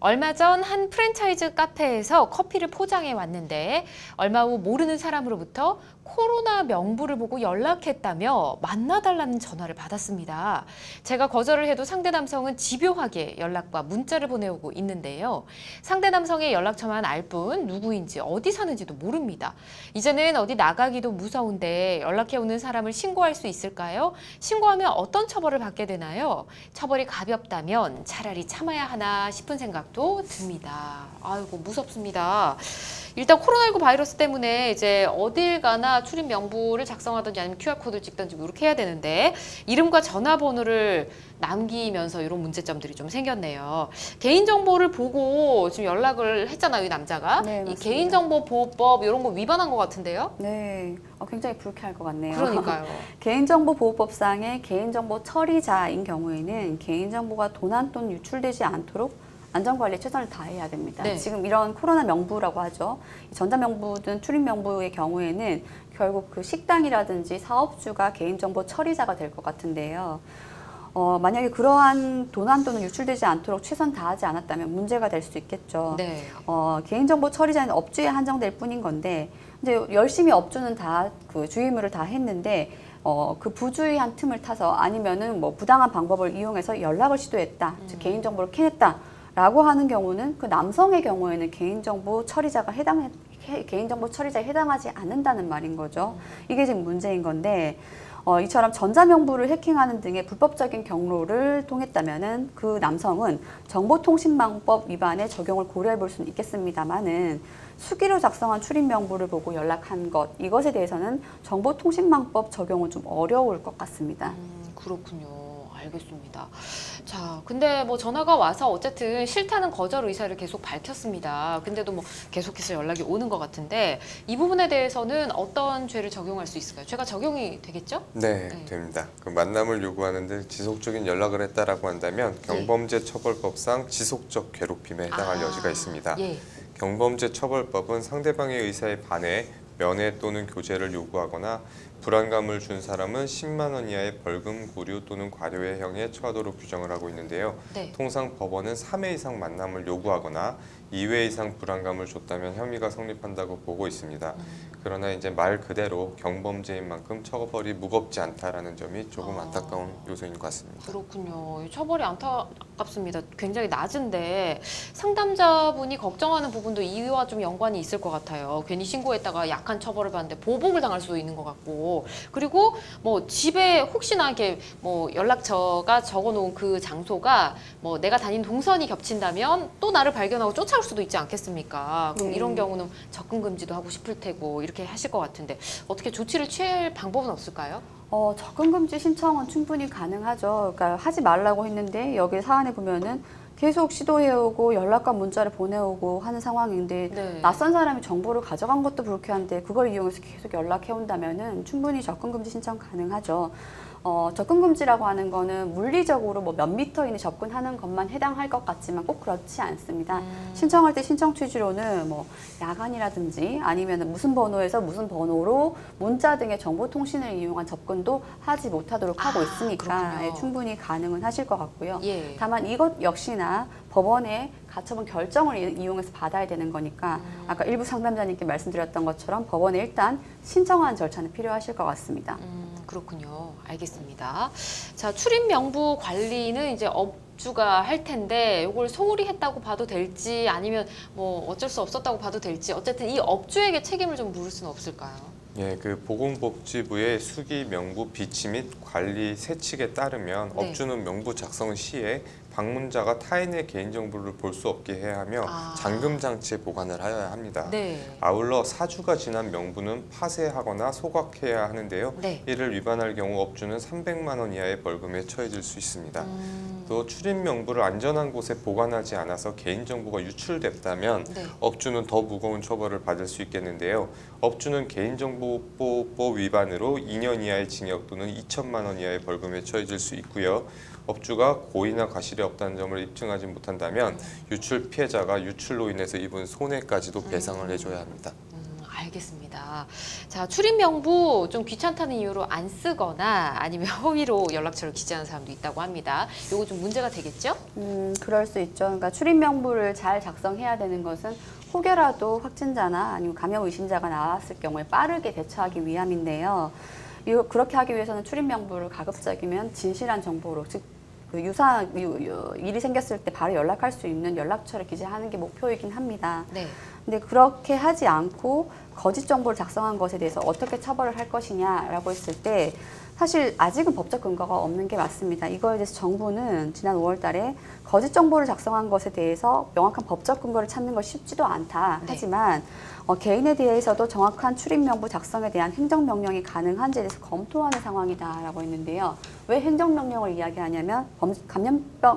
얼마 전 한 프랜차이즈 카페에서 커피를 포장해 왔는데 얼마 후 모르는 사람으로부터 코로나 명부를 보고 연락했다며 만나달라는 전화를 받았습니다. 제가 거절을 해도 상대 남성은 집요하게 연락과 문자를 보내오고 있는데요. 상대 남성의 연락처만 알 뿐 누구인지 어디 사는지도 모릅니다. 이제는 어디 나가기도 무서운데 연락해 오는 사람을 신고할 수 있을까요? 신고하면 어떤 처벌을 받게 되나요? 처벌이 가볍다면 차라리 참아야 하나 싶은 생각도 듭니다. 아이고 무섭습니다. 일단 코로나19 바이러스 때문에 이제 어딜 가나 출입 명부를 작성하든지 아니면 QR코드를 찍든지 뭐 이렇게 해야 되는데 이름과 전화번호를 남기면서 이런 문제점들이 좀 생겼네요. 개인정보를 보고 지금 연락을 했잖아요, 이 남자가. 네, 이 개인정보보호법 이런 거 위반한 것 같은데요? 네, 굉장히 불쾌할 것 같네요. 그러니까요. 개인정보보호법상의 개인정보 처리자인 경우에는 개인정보가 도난 또는 유출되지 않도록 안전관리에 최선을 다해야 됩니다. 네. 지금 이런 코로나 명부라고 하죠. 전자명부든 출입명부의 경우에는 결국 그 식당이라든지 사업주가 개인정보 처리자가 될 것 같은데요. 만약에 그러한 도난 또는 유출되지 않도록 최선 다하지 않았다면 문제가 될 수 있겠죠. 네. 개인정보 처리자는 업주에 한정될 뿐인 건데 이제 열심히 업주는 다 그 주의무를 다 했는데 그 부주의한 틈을 타서 아니면은 뭐 부당한 방법을 이용해서 연락을 시도했다, 즉 개인정보를 캐냈다. 라고 하는 경우는 그 남성의 경우에는 개인정보 처리자에 해당하지 않는다는 말인 거죠. 이게 지금 문제인 건데 이처럼 전자명부를 해킹하는 등의 불법적인 경로를 통했다면은 그 남성은 정보통신망법 위반의 적용을 고려해 볼 수는 있겠습니다만은 수기로 작성한 출입명부를 보고 연락한 것, 이것에 대해서는 정보통신망법 적용은 좀 어려울 것 같습니다. 그렇군요. 알겠습니다. 자, 근데 뭐 전화가 와서 어쨌든 싫다는 거절 의사를 계속 밝혔습니다. 근데도 뭐 계속해서 연락이 오는 것 같은데 이 부분에 대해서는 어떤 죄를 적용할 수 있을까요? 죄가 적용이 되겠죠? 네, 네. 됩니다. 그 만남을 요구하는데 지속적인 연락을 했다라고 한다면 경범죄처벌법상 지속적 괴롭힘에 해당할 여지가 있습니다. 예. 경범죄처벌법은 상대방의 의사에 반해 면회 또는 교제를 요구하거나 불안감을 준 사람은 10만 원 이하의 벌금, 구류 또는 과료의 형에 처하도록 규정을 하고 있는데요. 네. 통상 법원은 3회 이상 만남을 요구하거나 2회 이상 불안감을 줬다면 혐의가 성립한다고 보고 있습니다. 그러나 이제 말 그대로 경범죄인 만큼 처벌이 무겁지 않다라는 점이 조금 안타까운 요소인 것 같습니다. 그렇군요. 처벌이 안타깝습니다. 굉장히 낮은데 상담자분이 걱정하는 부분도 이와 좀 연관이 있을 것 같아요. 괜히 신고했다가 약한 처벌을 받는데 보복을 당할 수도 있는 것 같고, 그리고 뭐 집에 혹시나 이렇게 뭐 연락처가 적어놓은 그 장소가 뭐 내가 다닌 동선이 겹친다면 또 나를 발견하고 쫓아올 수도 있지 않겠습니까? 그럼 이런 경우는 접근 금지도 하고 싶을 테고 이렇게 하실 것 같은데 어떻게 조치를 취할 방법은 없을까요? 접근금지 신청은 충분히 가능하죠. 그러니까 하지 말라고 했는데 여기 사안에 보면은 계속 시도해오고 연락과 문자를 보내오고 하는 상황인데 네. 낯선 사람이 정보를 가져간 것도 불쾌한데 그걸 이용해서 계속 연락해온다면은 충분히 접근금지 신청 가능하죠. 접근금지라고 하는 거는 물리적으로 뭐 몇 미터 이내 접근하는 것만 해당할 것 같지만 꼭 그렇지 않습니다. 신청할 때 신청 취지로는 뭐 야간이라든지 아니면 무슨 번호에서 무슨 번호로 문자 등의 정보통신을 이용한 접근도 하지 못하도록 하고 있으니까 그렇군요. 충분히 가능은 하실 것 같고요. 예. 다만 이것 역시나 법원의 가처분 결정을 이용해서 받아야 되는 거니까 아까 일부 상담자님께 말씀드렸던 것처럼 법원에 일단 신청하는 절차는 필요하실 것 같습니다. 그렇군요. 알겠습니다. 자, 출입 명부 관리는 이제 업주가 할 텐데 이걸 소홀히 했다고 봐도 될지 아니면 뭐 어쩔 수 없었다고 봐도 될지 어쨌든 이 업주에게 책임을 좀 물을 수는 없을까요? 예, 그 보건복지부의 수기 명부 비치 및 관리 세칙에 따르면 네. 업주는 명부 작성 시에 방문자가 타인의 개인정보를 볼 수 없게 해야 하며 잠금 장치에 보관을 하여야 합니다. 네. 아울러 4주가 지난 명부는 파쇄하거나 소각해야 하는데요. 네. 이를 위반할 경우 업주는 300만 원 이하의 벌금에 처해질 수 있습니다. 또 출입 명부를 안전한 곳에 보관하지 않아서 개인정보가 유출됐다면 네. 업주는 더 무거운 처벌을 받을 수 있겠는데요. 업주는 개인정보보호법 위반으로 2년 이하의 징역 또는 2천만 원 이하의 벌금에 처해질 수 있고요. 업주가 고의나 과실이 없다는 점을 입증하지 못한다면 유출 피해자가 유출로 인해서 입은 손해까지도 배상을 해줘야 합니다. 알겠습니다. 자, 출입 명부 좀 귀찮다는 이유로 안 쓰거나 아니면 허위로 연락처를 기재하는 사람도 있다고 합니다. 이거 좀 문제가 되겠죠? 그럴 수 있죠. 그러니까 출입 명부를 잘 작성해야 되는 것은 혹여라도 확진자나 아니면 감염 의심자가 나왔을 경우에 빠르게 대처하기 위함인데요. 그렇게 하기 위해서는 출입 명부를 가급적이면 진실한 정보로, 즉 일이 생겼을 때 바로 연락할 수 있는 연락처를 기재하는 게 목표이긴 합니다. 네. 근데 그렇게 하지 않고 거짓 정보를 작성한 것에 대해서 어떻게 처벌을 할 것이냐라고 했을 때 사실 아직은 법적 근거가 없는 게 맞습니다. 이거에 대해서 정부는 지난 5월 달에 거짓 정보를 작성한 것에 대해서 명확한 법적 근거를 찾는 것이 쉽지도 않다. 네. 하지만 개인에 대해서도 정확한 출입 명부 작성에 대한 행정명령이 가능한지에 대해서 검토하는 상황이다라고 했는데요. 왜 행정명령을 이야기하냐면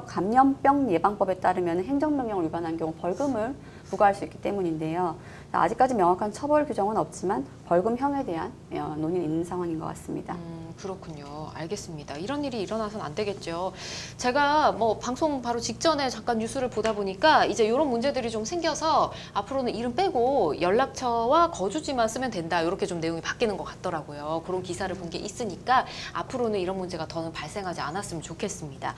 감염병 예방법에 따르면 행정명령을 위반한 경우 벌금을 부과할 수 있기 때문인데요. 아직까지 명확한 처벌 규정은 없지만 벌금형에 대한 논의는 있는 상황인 것 같습니다. 그렇군요. 알겠습니다. 이런 일이 일어나서는 안 되겠죠. 제가 뭐 방송 바로 직전에 잠깐 뉴스를 보다 보니까 이제 이런 문제들이 좀 생겨서 앞으로는 이름 빼고 연락처와 거주지만 쓰면 된다. 이렇게 좀 내용이 바뀌는 것 같더라고요. 그런 기사를 본 게 있으니까 앞으로는 이런 문제가 더는 발생하지 않았으면 좋겠습니다.